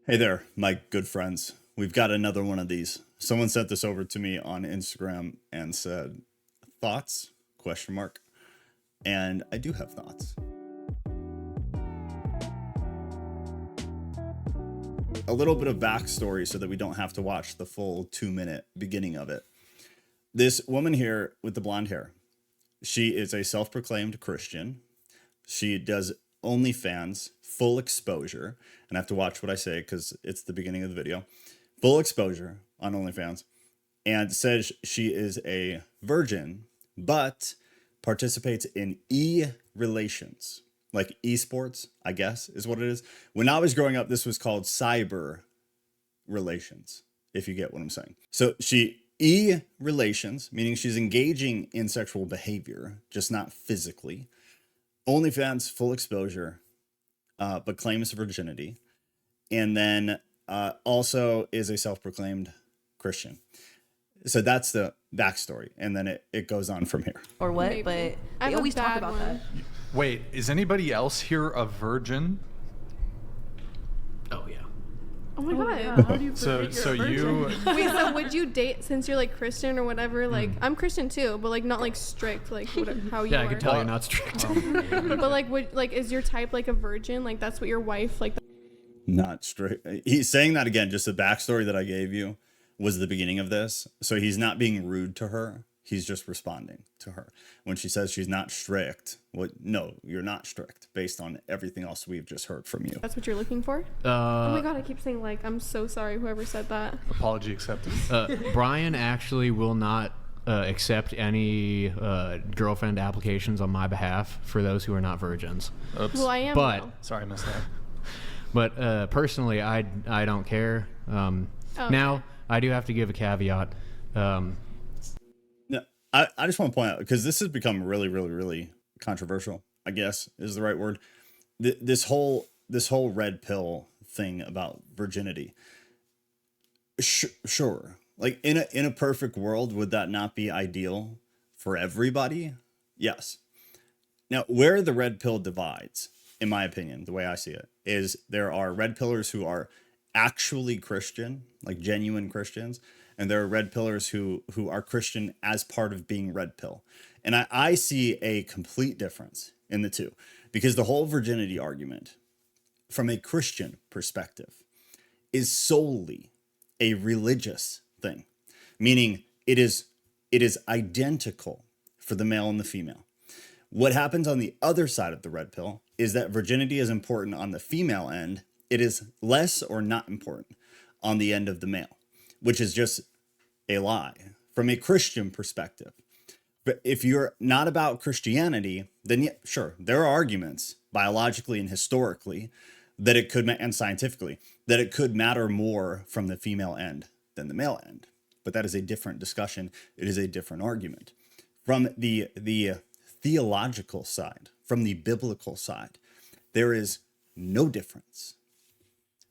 Hey there, my good friends. We've got another one of these. Someone sent this over to me on Instagram and said, thoughts? Question mark. And I do have thoughts. A little bit of backstory so that we don't have to watch the full 2-minute beginning of it. This woman here with the blonde hair, she is a self-proclaimed Christian. She does OnlyFans, full exposure, and I have to watch what I say because it's the beginning of the video. Full exposure on OnlyFans, and says she is a virgin, but participates in e-relations, like esports, I guess is what it is. When I was growing up, this was called cyber relations, if you get what I'm saying. So she e-relations, meaning she's engaging in sexual behavior, just not physically. OnlyFans, full exposure, but claims virginity. And then also is a self-proclaimed Christian. So that's the backstory. And then it goes on from here. Or what? Maybe. But I they always talk about one. that. Wait, is anybody else here a virgin? Oh yeah. Oh my god. Yeah. How do you So you Wait, so would you date, since you're like Christian or whatever, like I'm Christian too, but like not like strict, like how you Yeah, are. I can tell you're not strict. But like is your type like a virgin? Like that's what your wife like? Not straight. He's saying that again, just the backstory that I gave you was the beginning of this. So he's not being rude to her. He's just responding to her. When she says she's not strict, no, you're not strict based on everything else we've just heard from you. That's what you're looking for? Oh my god, I keep saying like. I'm so sorry whoever said that. apology accepted. Brian actually will not accept any girlfriend applications on my behalf for those who are not virgins. Oops. Well, I am. But- though. Sorry, I missed that. But personally, I don't care. Now, I do have to give a caveat. No, I just want to point out, because this has become really, really, really controversial, I guess is the right word. This whole red pill thing about virginity. Sure. Like in a perfect world, would that not be ideal for everybody? Yes. Now, where the red pill divides, in my opinion, the way I see it, is there are red pillars who are actually Christian, like genuine Christians, and there are red pillars who are Christian as part of being red pill. And I see a complete difference in the two, because the whole virginity argument from a Christian perspective is solely a religious thing, meaning it is identical for the male and the female. What happens on the other side of the red pill is that virginity is important on the female end. It is less or not important on the end of the male, which is just a lie from a Christian perspective. But if you're not about Christianity, then yeah, sure, there are arguments biologically and historically that it could, and scientifically, that it could matter more from the female end than the male end. But that is a different discussion. It is a different argument. From the theological side, from the biblical side, there is no difference.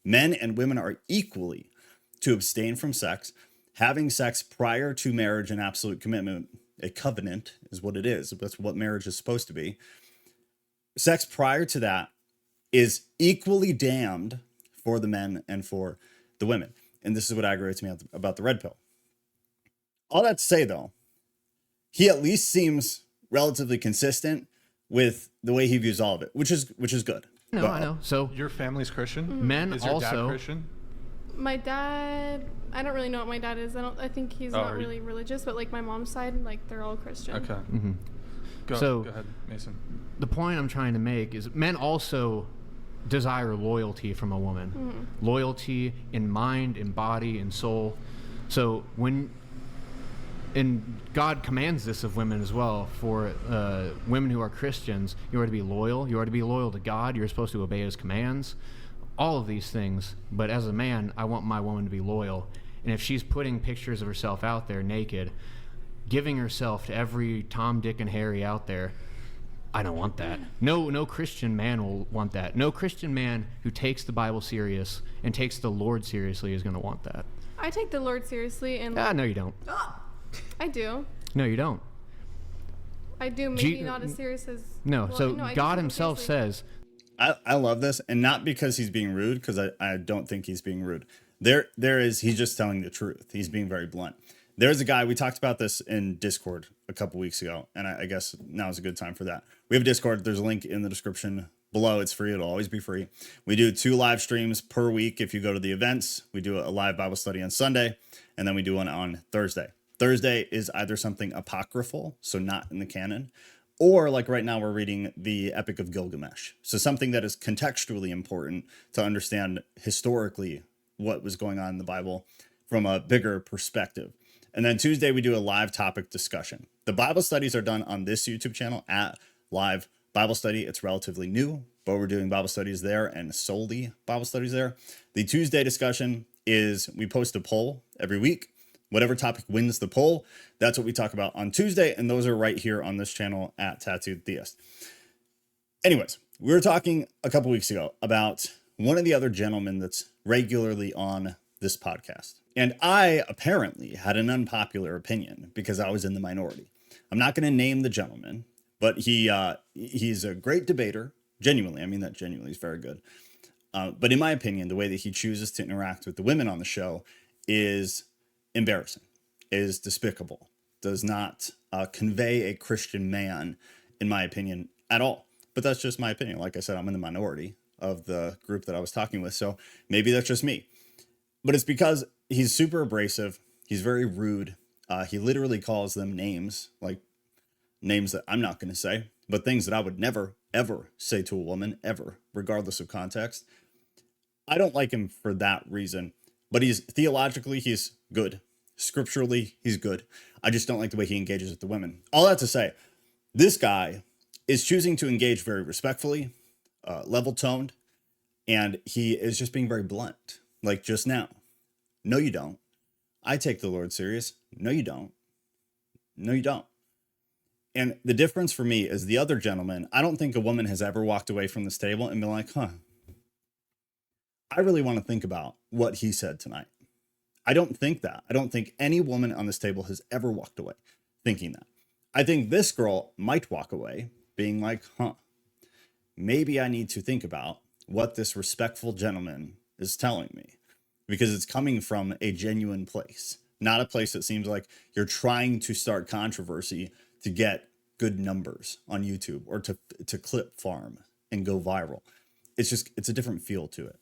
Men and women are equally to abstain from sex. Having sex prior to marriage and absolute commitment, a covenant is what it is. That's what marriage is supposed to be. Sex prior to that is equally damned for the men and for the women. And this is what aggravates me about the red pill. All that to say, though, he at least seems relatively consistent with the way he views all of it, which is good. No, But- I know. So Your family's Christian? men Is your dad also. Christian? My dad, I don't really know what my dad is. I think he's Oh, not are you- really religious, but like my mom's side, like they're all Christian. Okay. Go So- ahead, Mason. The point I'm trying to make is men also desire loyalty from a woman. Loyalty in mind, in body, in soul. So and God commands this of women as well. For women who are Christians, you are to be loyal. You are to be loyal to God. You're supposed to obey His commands. All of these things. But as a man, I want my woman to be loyal. And if she's putting pictures of herself out there naked, giving herself to every Tom, Dick, and Harry out there, I don't want that. No Christian man will want that. No Christian man who takes the Bible serious and takes the Lord seriously is going to want that. I take the Lord seriously, and No, you don't. I do. No, you don't. I do. Maybe not as serious as. No, well, so no, I do take God him Himself seriously. says, I love this, and not because he's being rude, because I don't think he's being rude. He's just telling the truth. He's being very blunt. There's a guy, we talked about this in Discord a couple weeks ago, and I guess now is a good time for that. We have a Discord. There's a link in the description below. It's free. It'll always be free. We do 2 live streams per week. If you go to the events, we do a live Bible study on Sunday, and then we do one on Thursday. Thursday is either something apocryphal, so not in the canon, or like right now we're reading the Epic of Gilgamesh. So something that is contextually important to understand historically what was going on in the Bible from a bigger perspective. And then Tuesday, we do a live topic discussion. The Bible studies are done on this YouTube channel at Live Bible Study. It's relatively new, but we're doing Bible studies there and solely Bible studies there. The Tuesday discussion is we post a poll every week. Whatever topic wins the poll, that's what we talk about on Tuesday. And those are right here on this channel at Tattooed Theist. Anyways, we were talking a couple weeks ago about one of the other gentlemen that's regularly on this podcast. And I apparently had an unpopular opinion because I was in the minority. I'm not going to name the gentleman, but he's a great debater. Genuinely, I mean that genuinely. He's very good. But in my opinion, the way that he chooses to interact with the women on the show is embarrassing, is despicable, does not convey a Christian man, in my opinion, at all. But that's just my opinion. Like I said, I'm in the minority of the group that I was talking with, so maybe that's just me. But it's because he's super abrasive. He's very rude. He literally calls them names, like names that I'm not going to say, but things that I would never, ever say to a woman, ever, regardless of context. I don't like him for that reason, but theologically, he's good. Scripturally, he's good. I just don't like the way he engages with the women. All that to say, this guy is choosing to engage very respectfully, level-toned, and he is just being very blunt. Like just now. No, you don't. I take the Lord serious. No, you don't. No, you don't. And the difference for me is the other gentleman, I don't think a woman has ever walked away from this table and been like, I really want to think about what he said tonight. I don't think that. I don't think any woman on this table has ever walked away thinking that. I think this girl might walk away being like, maybe I need to think about what this respectful gentleman is telling me, because it's coming from a genuine place, not a place that seems like you're trying to start controversy to get good numbers on YouTube or to clip farm and go viral. It's a different feel to it.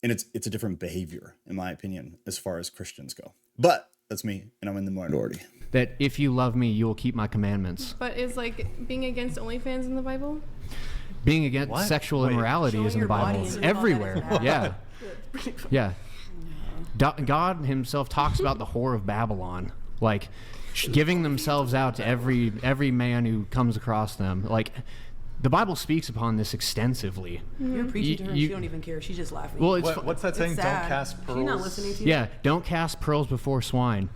And it's a different behavior, in my opinion, as far as Christians go. But that's me, and I'm in the minority. That if you love me, you will keep my commandments. But is like being against OnlyFans in the Bible? Being against sexual immorality is in the Bible. It's everywhere. Yeah. Yeah. God himself talks about the whore of Babylon, like giving themselves out to every man who comes across them. Like the Bible speaks upon this extensively. You're preaching to her, she don't even care. She's just laughing. Well, what's that saying? Don't cast pearls. She's not listening to you. Yeah, don't cast pearls before swine.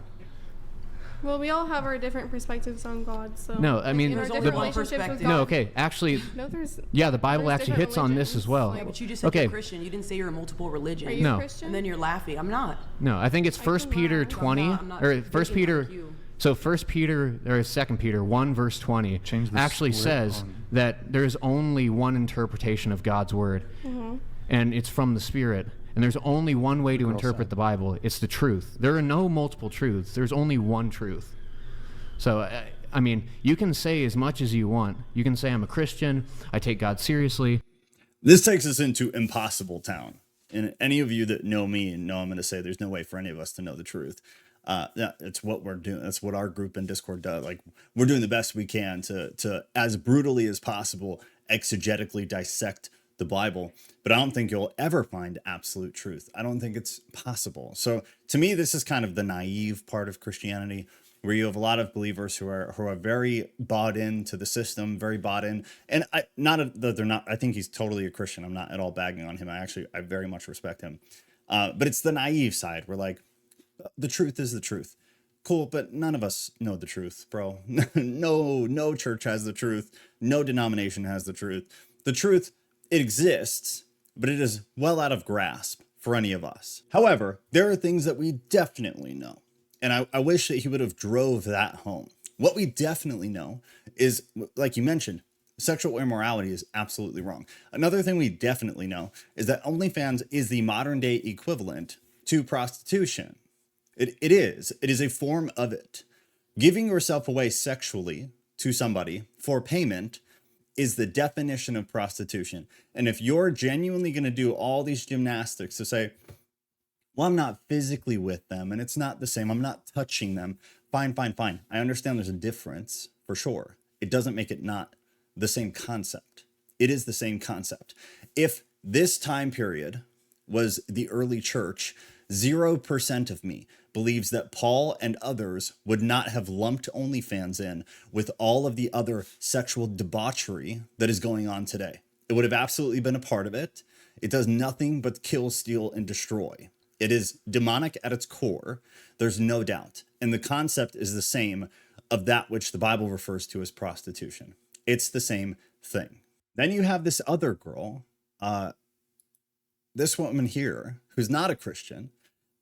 Well, we all have our different perspectives on God, so No, I mean, in our there's different only one relationships with perspective. God. No, okay, actually, No, there's. yeah, the Bible There's actually different hits on this religions. as well. Yeah, but you just said Okay. you're Christian. You didn't say you're multiple religions. Are you No. Christian? And then you're laughing. I'm not. No, I think it's I First can Peter lie. 20 I'm not or thinking First Peter. like you. So First Peter or Second Peter 1 verse 20 Change the actually split says on- that there's only one interpretation of God's word, and it's from the Spirit. And there's only one way to interpret the Bible. It's the truth. There are no multiple truths. There's only one truth. So, I mean, you can say as much as you want. You can say I'm a Christian. I take God seriously. This takes us into impossible town. And any of you that know me know I'm going to say there's no way for any of us to know the truth. It's what we're doing. That's what our group in Discord does. Like, we're doing the best we can to as brutally as possible, exegetically dissect the Bible. But I don't think you'll ever find absolute truth. I don't think it's possible. So to me, this is kind of the naive part of Christianity, where you have a lot of believers who are very bought into the system, very bought in. And that they're not. I think he's totally a Christian. I'm not at all bagging on him. I very much respect him. But it's the naive side. We're like, the truth is the truth. Cool, but none of us know the truth, bro. No church has the truth. No denomination has the truth. The truth, it exists, but it is well out of grasp for any of us. However, there are things that we definitely know. And I wish that he would have drove that home. What we definitely know is, like you mentioned, sexual immorality is absolutely wrong. Another thing we definitely know is that OnlyFans is the modern day equivalent to prostitution. It is. It is a form of it. Giving yourself away sexually to somebody for payment is the definition of prostitution. And if you're genuinely going to do all these gymnastics to say, well, I'm not physically with them and it's not the same, I'm not touching them. Fine. I understand there's a difference for sure. It doesn't make it not the same concept. It is the same concept. If this time period was the early church, 0% of me believes that Paul and others would not have lumped OnlyFans in with all of the other sexual debauchery that is going on today. It would have absolutely been a part of it. It does nothing but kill, steal, and destroy. It is demonic at its core. There's no doubt. And the concept is the same of that which the Bible refers to as prostitution. It's the same thing. Then you have this other girl, this woman here, who's not a Christian,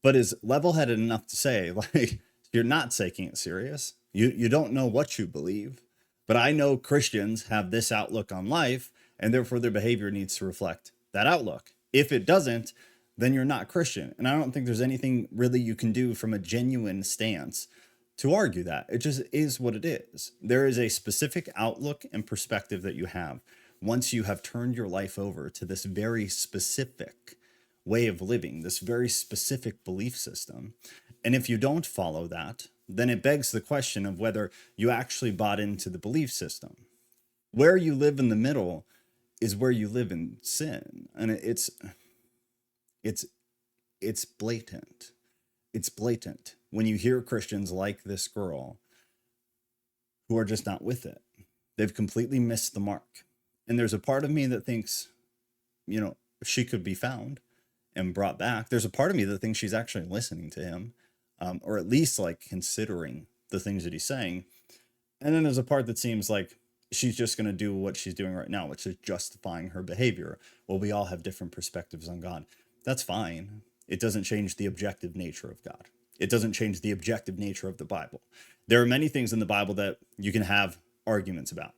but is level-headed enough to say, like, you're not taking it serious. You don't know what you believe. But I know Christians have this outlook on life, and therefore their behavior needs to reflect that outlook. If it doesn't, then you're not Christian. And I don't think there's anything really you can do from a genuine stance to argue that. It just is what it is. There is a specific outlook and perspective that you have once you have turned your life over to this very specific way of living, this very specific belief system. And if you don't follow that, then it begs the question of whether you actually bought into the belief system. Where you live in the middle is where you live in sin. And it's blatant. It's blatant when you hear Christians like this girl who are just not with it. They've completely missed the mark. And there's a part of me that thinks, she could be found and brought back. There's a part of me that thinks she's actually listening to him, or at least like considering the things that he's saying. And then there's a part that seems like she's just going to do what she's doing right now, which is justifying her behavior. Well, we all have different perspectives on God. That's fine. It doesn't change the objective nature of God. It doesn't change the objective nature of the Bible. There are many things in the Bible that you can have arguments about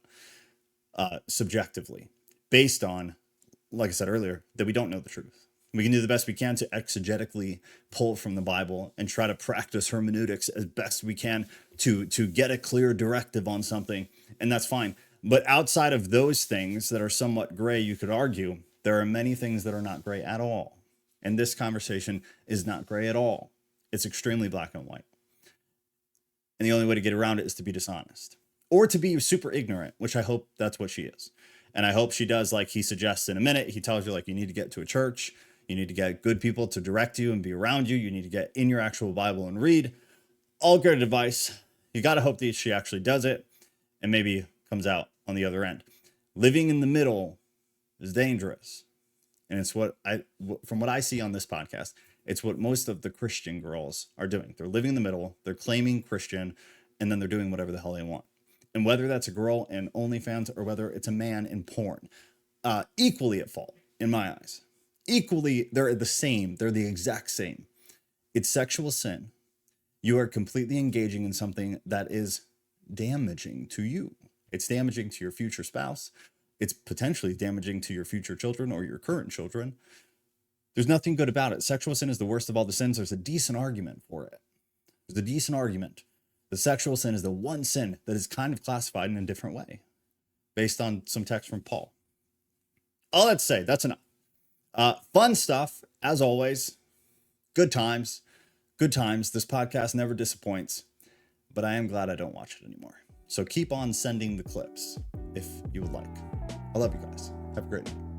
subjectively, based on, like I said earlier, that we don't know the truth. We can do the best we can to exegetically pull from the Bible and try to practice hermeneutics as best we can to get a clear directive on something, and that's fine. But outside of those things that are somewhat gray, you could argue, there are many things that are not gray at all. And this conversation is not gray at all. It's extremely black and white. And the only way to get around it is to be dishonest. Or to be super ignorant, which I hope that's what she is. And I hope she does, like he suggests in a minute. He tells you, like, you need to get to a church. You need to get good people to direct you and be around you. You need to get in your actual Bible and read. All good advice. You got to hope that she actually does it and maybe comes out on the other end. Living in the middle is dangerous. And it's from what I see on this podcast, it's what most of the Christian girls are doing. They're living in the middle. They're claiming Christian, and then they're doing whatever the hell they want. And whether that's a girl in OnlyFans or whether it's a man in porn, equally at fault in my eyes. Equally, they're the same. They're the exact same. It's sexual sin. You are completely engaging in something that is damaging to you. It's damaging to your future spouse. It's potentially damaging to your future children or your current children. There's nothing good about it. Sexual sin is the worst of all the sins. There's a decent argument for it. There's a decent argument. The sexual sin is the one sin that is kind of classified in a different way based on some text from Paul. All that to say, that's enough. Fun stuff, as always. Good times. Good times. This podcast never disappoints, but I am glad I don't watch it anymore. So keep on sending the clips if you would like. I love you guys. Have a great night.